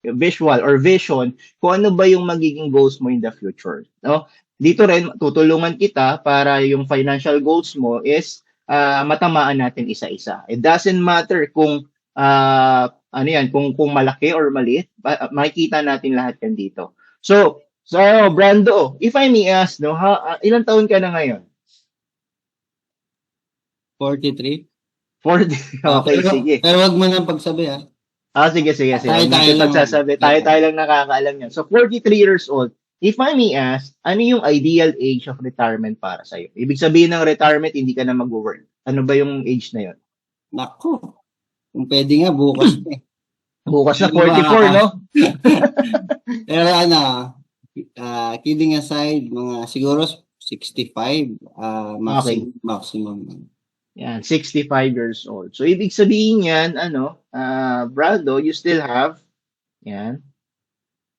visual or vision kung ano ba yung magiging goals mo in the future, no? Dito rin tutulungan kita para yung financial goals mo is matamaan natin isa-isa. It doesn't matter kung ano yan, kung malaki or maliit, makikita natin lahat yan dito. So Brando, if I may ask, no, ilang taon ka na ngayon? 43. 40. Okay, sige. Pero wag mo nang pagsabi, ha? Sige. Tayo Huwag natin lang. pagsasabi. Tayo lang nakakaalam yan. So, 43 years old. If I may ask, ano yung ideal age of retirement para sa'yo? Ibig sabihin ng retirement, hindi ka na mag-work. Ano ba yung age na yun? Nako. Kung pwede nga, bukas na eh. Bukas na 44, no? Pero kidding aside, mga siguro 65, maximum. Yan, 65 years old. So, ibig sabihin yan, Brado, you still have, yan,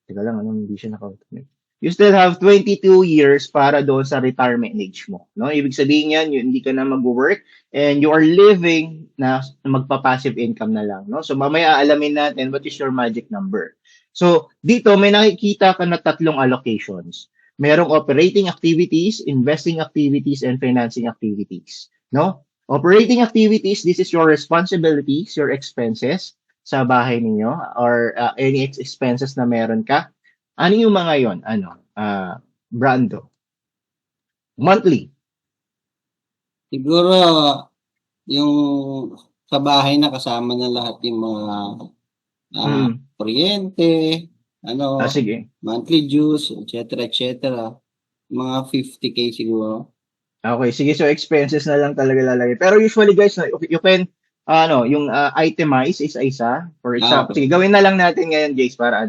teka lang, hindi siya naka-automate. You still have 22 years para doon sa retirement age mo. No? Ibig sabihin yan, hindi ka na mag-work and you are living na magpa-passive income na lang. No? So, mamaya aalamin natin what is your magic number. So, dito may nakikita ka na 3 allocations. Merong operating activities, investing activities, and financing activities. No? Operating activities, this is your responsibilities, your expenses sa bahay ninyo or any expenses na meron ka. Ano yung mga yon? Brando? Monthly? Siguro, yung sa bahay na kasama na lahat yung mga kuryente, sige. monthly dues, etc. Mga 50K siguro. Okay, sige. So, expenses na lang talaga lalagay. Pero usually, guys, you can, yung itemize isa-isa. For example, sige, gawin na lang natin ngayon, Jace, para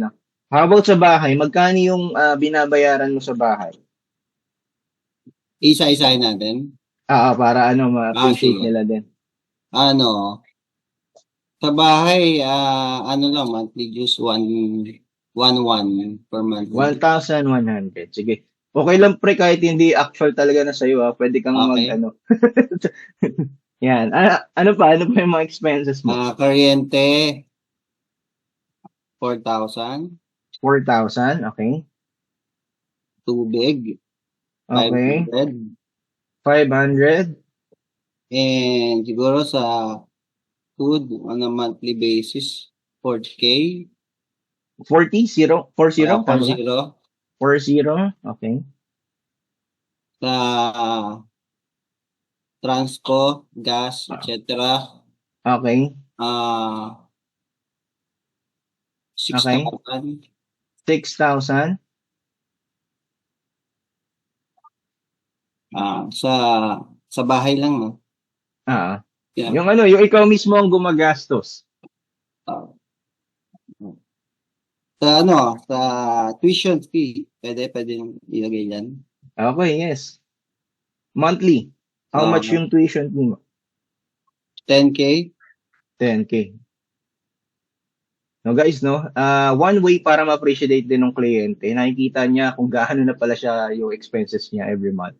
How about sa bahay? Magkano yung binabayaran mo sa bahay? Isa-isahin natin? Para ma-appreciate nila din. Sa bahay, lang, monthly dues, 1,100 per month. 1,100. Sige. Okay lang pre, kahit hindi actual talaga na sa'yo, pwede kang Yan. Ano pa yung mga expenses mo? Kuryente, 4,000. 4,000, okay. Tubig, okay. 500. 500. And siguro sa food on a monthly basis, 40K. 40? 40? 40. 40, okay. Sa transpo, gas, etc. Okay. 6,000. 6,000. Sa bahay lang, no? Yeah. Yung ikaw mismo ang gumagastos. Sa tuition fee, pwede ilagay yan. Okay, yes. Monthly. How much yung tuition fee mo? 10K. 10K. No guys, one way para ma-appreciate din ng kliyente, nakikita niya kung gaano na pala siya yung expenses niya every month.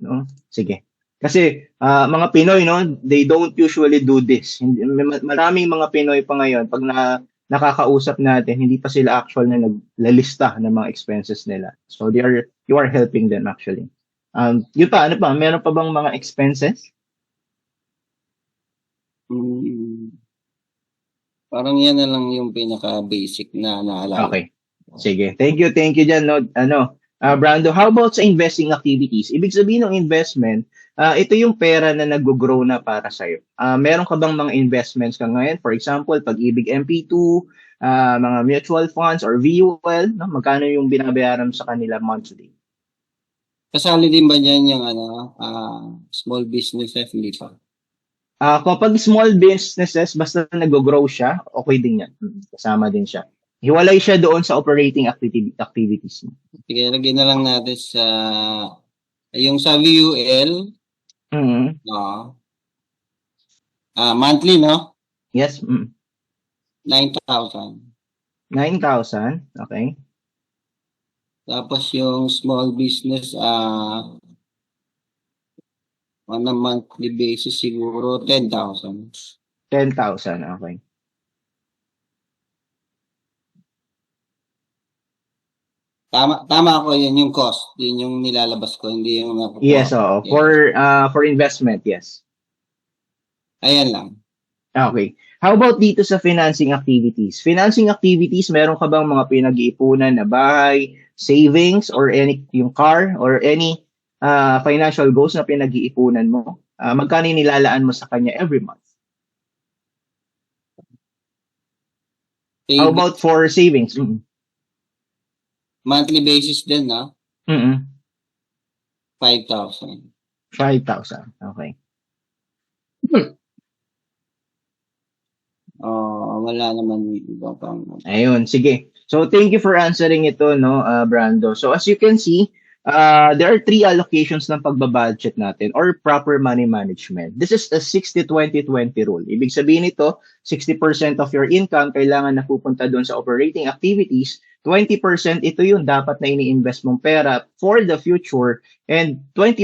No? Sige. Kasi mga Pinoy, they don't usually do this. Maraming mga Pinoy pa ngayon, pag nakakausap natin, hindi pa sila actual na naglalista ng mga expenses nila. So you are helping them actually. Yun pa, meron pa bang mga expenses? Parang yan na lang yung pinaka-basic na naalala. Okay. Sige. Thank you dyan, Brando. How about sa investing activities? Ibig sabihin ng investment, ito yung pera na nag-grow na para sa'yo. Meron ka bang mga investments ka ngayon? For example, Pag-ibig MP2, mga mutual funds or VUL, magkano yung binabayaran sa kanila monthly? Kasali din ba dyan yung small businesses, hindi pa? Kapag small businesses, basta nag-grow siya, okay din yan. Kasama din siya. Hiwalay siya doon sa operating activities mo. Sige, lagyan na lang natin sa yung sa VUL. Monthly, no? Yes. 9,000. 9,000, okay. Tapos yung small business, on a monthly basis, siguro 10,000. 10,000, okay. Tama ako, yun yung cost. Yun yung nilalabas ko, hindi yung nakukuha Yes, ko. oo. Yeah. For investment, yes. Ayan lang. Okay. How about dito sa financing activities? Financing activities, meron ka bang mga pinag-iipunan na bahay, savings, or any, yung car, or any financial goals na pinag-iipunan mo? Magkano yung nilalaan mo sa kanya every month? How Pay about for savings? monthly basis din, no? Mm-mm. 5,000. 5,000. Okay. Wala naman iba pang. Ayun, sige. So, thank you for answering ito, no, Brando. So, as you can see, there are three allocations ng pagbabudget natin or proper money management. This is a 60-20-20 rule. Ibig sabihin nito, 60% of your income kailangan napupunta doon sa operating activities, 20% ito yung dapat na ini-invest mong pera for the future, and 20%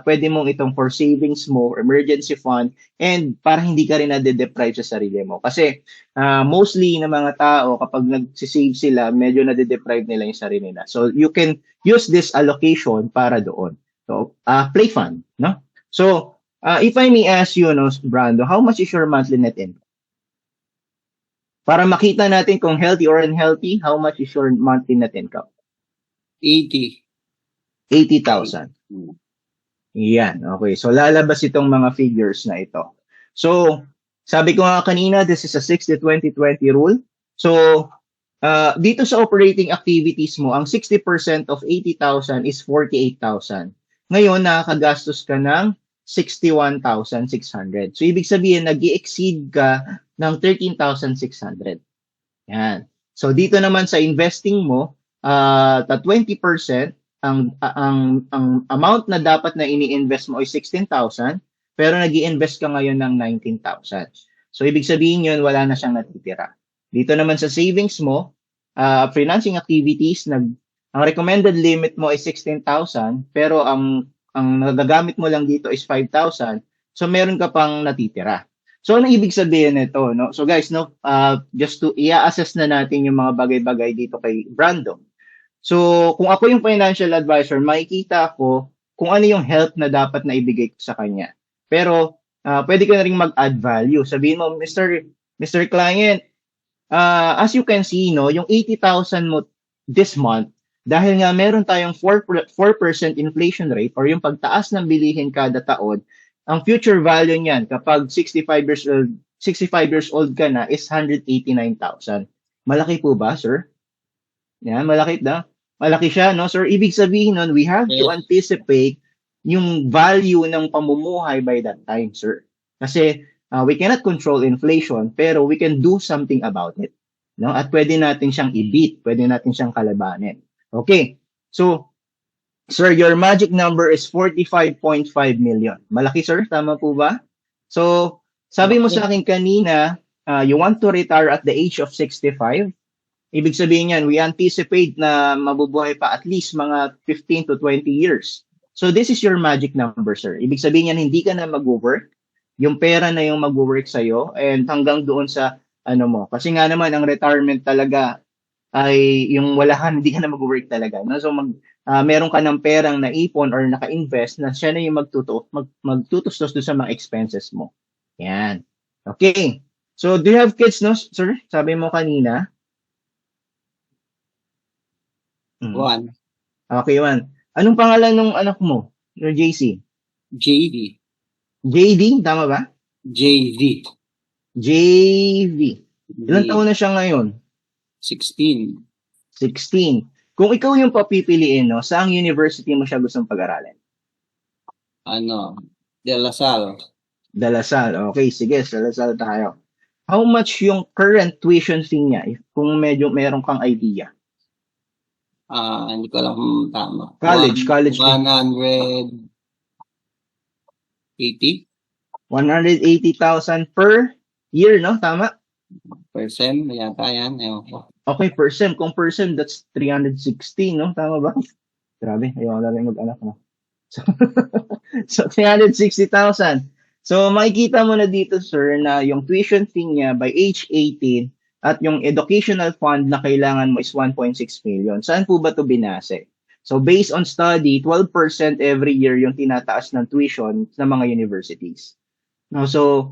pwede mong itong for savings mo, emergency fund, and para hindi ka rin na-deprive sa sarili mo. Kasi mostly ng mga tao, kapag nagsisave sila, medyo nade-deprive nila yung sarili nila. So, you can use this allocation para doon. So, play fund, no? So, if I may ask you, no, Brando, how much is your monthly net income? Para makita natin kung healthy or unhealthy, how much is your monthly net income? 80. 80,000. Yan, okay. So, lalabas itong mga figures na ito. So, sabi ko nga kanina, this is a 60-20-20 rule. So, dito sa operating activities mo, ang 60% of 80,000 is 48,000. Ngayon, nakakagastos ka ng 61,600. So, ibig sabihin, nag-i-exceed ka ng 13,600. Yan. So, dito naman sa investing mo, 20%, ang amount na dapat na ini-invest mo ay 16,000, pero nag-i-invest ka ngayon ng 19,000. So, ibig sabihin yun, wala na siyang natitira. Dito naman sa savings mo, financing activities, ang recommended limit mo ay 16,000, pero ang nagagamit mo lang dito is 5,000. So, meron ka pang natitira. So, anong ibig sabihin nito, no? So, guys, no, just to i-assess na natin yung mga bagay-bagay dito kay Brando. So, kung ako yung financial advisor, makikita ko kung ano yung help na dapat na ibigay ko sa kanya. Pero, pwede ka na rin mag-add value. Sabihin mo, Mr. Client, as you can see, no, yung 80,000 mo this month, dahil nga meron tayong 4% inflation rate or yung pagtaas ng bilihin kada taon, ang future value niyan kapag 65 years old ka na is 189,000. Malaki po ba, sir? Yan, malaki na. Malaki siya, no? So, ibig sabihin nun, we have to anticipate yung value ng pamumuhay by that time, sir. Kasi we cannot control inflation, pero we can do something about it. No? At pwede natin siyang i-beat, pwede natin siyang kalabanin. Okay, so, sir, your magic number is 45.5 million. Malaki, sir? Tama po ba? So, sabi mo sa akin kanina, you want to retire at the age of 65. Ibig sabihin yan, we anticipate na mabubuhay pa at least mga 15 to 20 years. So, this is your magic number, sir. Ibig sabihin yan, hindi ka na mag-work. Yung pera na yung mag-work sa'yo and hanggang doon sa ano mo. Kasi nga naman, ang retirement talaga ay yung walahan, hindi ka na mag-work talaga. No? So, meron ka ng perang naipon or naka-invest na siya na yung magtutustos doon sa mga expenses mo. Yan. Okay. So, do you have kids, no, sir? Sabi mo kanina. One. Okay, one. Anong pangalan ng anak mo? Your JC? JD. JD? Tama ba? JV. JV. Ilang taon na siya ngayon? 16. 16. Kung ikaw yung papipiliin, no, saang university mo siya gustong pag-aralin? De La Salle. De La Salle. Okay, sige, sa La Salle tayo. How much yung current tuition fee niya? Kung medyo meron kang idea. Hindi ko alam kung tama. College. 180. 180,000 per year, no? Tama? Percent, yata yan. Ewan ko. Okay, percent. Kung percent, that's 360, no? Tama ba? Grabe, ayaw lang mag-anak, no? So 360,000. So, makikita mo na dito, sir, na yung tuition fee niya by age 18 at yung educational fund na kailangan mo is 1.6 million. Saan po ba to binase? So based on study, 12% every year yung tinataas ng tuition ng mga universities. No, so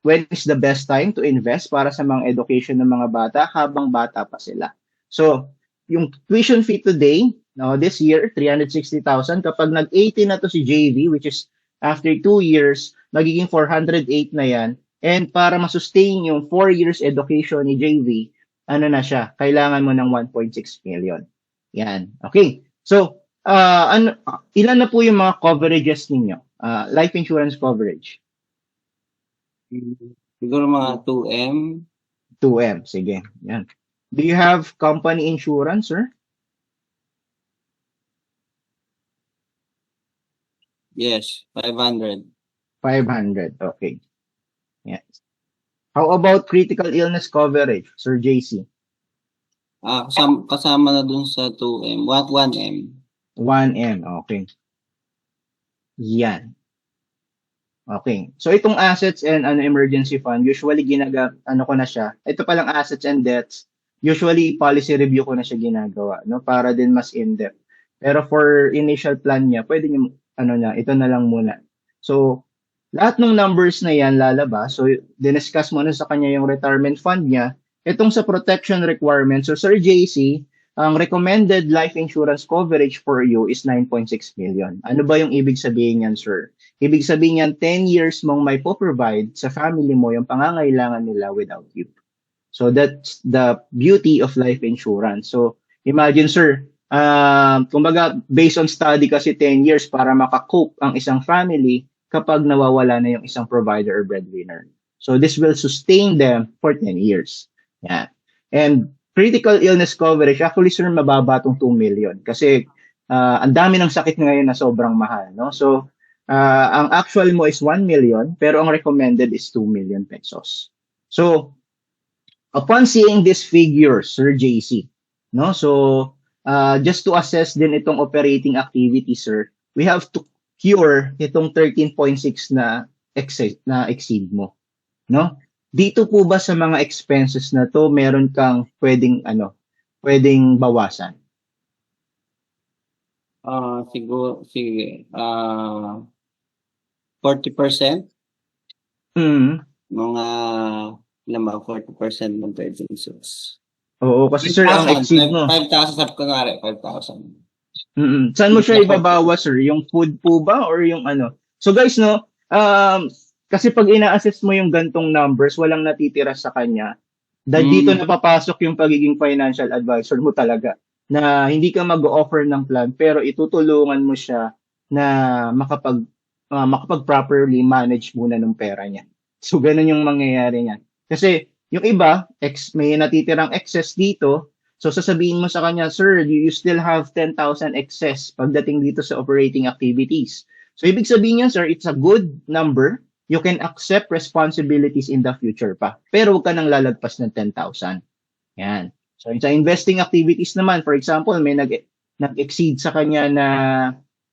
when is the best time to invest para sa mga education ng mga bata habang bata pa sila? So yung tuition fee today, no, this year 360,000, kapag nag-18 na to si JV, which is after 2 years, magiging 408 na yan. And para masustain yung 4 years education ni JV, ano na siya, kailangan mo ng 1.6 million. Yan. Okay. So, ilan na po yung mga coverages ninyo? Life insurance coverage. Siguro mga 2M. 2M. Sige. Yan. Do you have company insurance, sir? Yes, 500. 500. Okay. Yes. How about critical illness coverage, Sir JC? Kasama na dun sa 2M. 1M. 1M. Okay. Yan. Okay. So itong assets and emergency fund, usually ko na siya. Ito palang assets and debts, usually policy review ko na siya ginagawa, no, para din mas in-depth. Pero for initial plan niya, pwede niyo ito na lang muna. So lahat ng numbers na yan lalabas. So diniscuss mo na sa kanya yung retirement fund niya. Itong sa protection requirements, so Sir JC, ang recommended life insurance coverage for you is 9.6 million. Ano ba yung ibig sabihin yan, sir? Ibig sabihin yan, 10 years mong may po-provide sa family mo yung pangangailangan nila without you. So that's the beauty of life insurance. So imagine, sir, kumbaga based on study kasi 10 years para makakope ang isang family kapag nawawala na yung isang provider or breadwinner. So this will sustain them for 10 years. Yeah. And critical illness coverage, actually, sir, mababa itong 2 million. Kasi ang dami ng sakit ngayon na sobrang mahal. No? So, ang actual mo is 1 million, pero ang recommended is 2 million pesos. So, upon seeing these figures, Sir JC, no? So, just to assess din itong operating activity, sir, we have to cure itong 13.6 na exceed mo. No? Dito po ba sa mga expenses na to, meron kang pwedeng bawasan? Siguro, sige. 40%? Mga, ilan ba? 40% ng 13.6. Oo, kasi sir, ang exceed mo. 5,000, sabi ko nga rin, 5,000. Saan mo siya ibabawas, sir? Yung food po ba or yung ano? So guys, no, kasi pag ina-assess mo yung gantong numbers, walang natitira sa kanya. Dito napapasok yung pagiging financial advisor mo talaga. Na hindi ka mag-offer ng plan, pero itutulungan mo siya na makapag properly manage muna ng pera niya. So ganun yung mangyayari niya. Kasi yung iba, may natitirang excess dito, so sasabihin mo sa kanya, sir, you still have 10,000 excess pagdating dito sa operating activities. So ibig sabihin niya, sir, it's a good number. You can accept responsibilities in the future pa. Pero huwag ka nang lalagpas ng 10,000. Yan. So sa investing activities naman, for example, may nag-exceed sa kanya na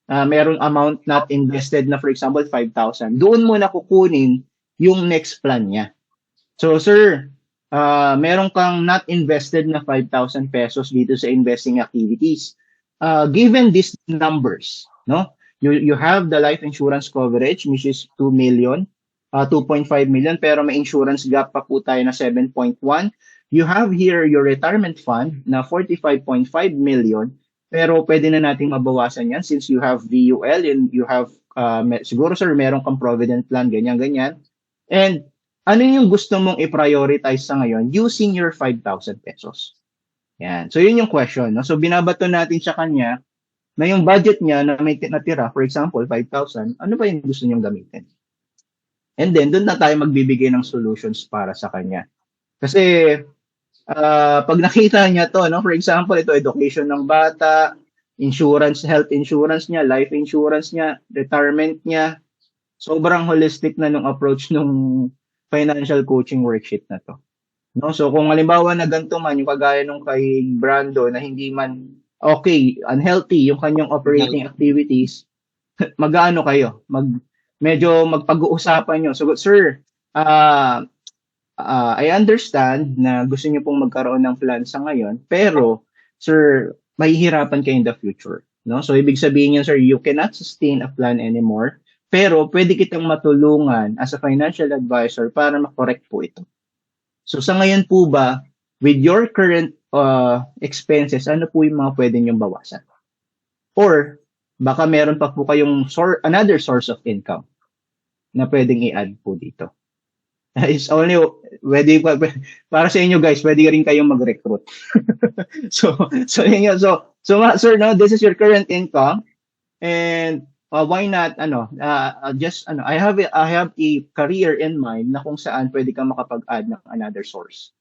merong amount not invested na, for example, 5,000. Doon mo na kukunin yung next plan niya. So sir, meron kang not invested na 5,000 pesos dito sa investing activities. Given these numbers, no? You have the life insurance coverage, which is 2 million, 2.5 million, pero may insurance gap pa po tayo na 7.1. You have here your retirement fund na 45.5 million, pero pwede na nating mabawasan yan since you have VUL and you have, siguro sir, meron kang provident plan, ganyan. And ano yung gusto mong i-prioritize sa ngayon using your 5,000 pesos? Yan. So yun yung question. No? So binabato natin sa kanya na yung budget niya na may natira, for example, 5,000, ano ba yung gusto niyong gamitin? And then, doon na tayo magbibigay ng solutions para sa kanya. Kasi, pag nakita niya to, no, for example, ito, education ng bata, insurance, health insurance niya, life insurance niya, retirement niya, sobrang holistic na nung approach nung financial coaching worksheet na to. No? So, kung halimbawa na ganito man, yung kagaya nung kay Brando na hindi man okay, unhealthy yung kanyang operating activities, mag-aano kayo? Medyo magpag-uusapan nyo. So, sir, I understand na gusto niyo pong magkaroon ng plan sa ngayon, pero sir, mahihirapan kayo in the future, no? So ibig sabihin niyan sir, you cannot sustain a plan anymore, pero pwede kitang matulungan as a financial advisor para ma-correct po ito. So sa ngayon po ba, with your current expenses, ano po yung mga pwede niyong bawasan? Or baka meron pa po kayong another source of income na pwedeng i-add po dito. It's only para sa inyo guys, pwede rin kayong mag-recruit. Yun yun. Sir, no, this is your current income, and why not I have a career in mind na kung saan pwede kang makapag-add ng another source.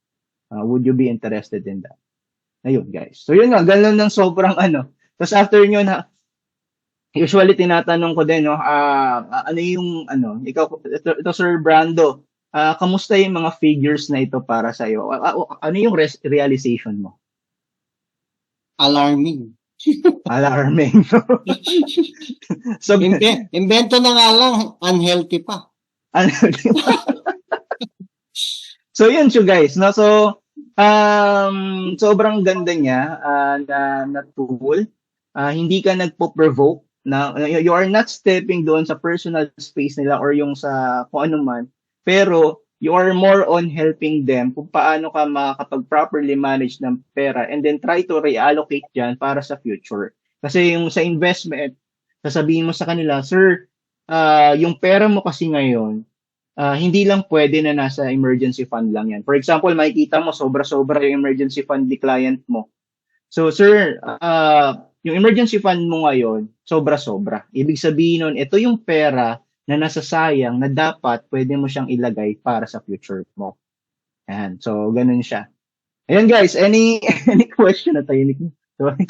Would you be interested in that? Ayun guys. So yun nga, ganun ng sobrang Tapos after nyo na, usually tinatanong ko din, no, ano yung, ito Sir Brando, kamusta yung mga figures na ito para sa iyo? Ano yung realization mo? Alarming. Alarming. So, Invento na nga lang, unhealthy pa. Unhealthy pa. So, yun siya guys. No? So, sobrang ganda niya na tool. Hindi ka nagpo-provoke. You are not stepping doon sa personal space nila or yung sa kung ano man. Pero, you are more on helping them kung paano ka makakapag-properly manage ng pera and then try to reallocate dyan para sa future. Kasi yung sa investment, sasabihin mo sa kanila, sir, yung pera mo kasi ngayon, hindi lang pwede na nasa emergency fund lang yan. For example, makikita mo, sobra-sobra yung emergency fund ni client mo. So, sir, yung emergency fund mo ngayon, sobra-sobra. Ibig sabihin nun, ito yung pera na nasasayang na dapat pwede mo siyang ilagay para sa future mo. Ayan. So, ganun siya. Ayan guys, any question na tayo? Sorry.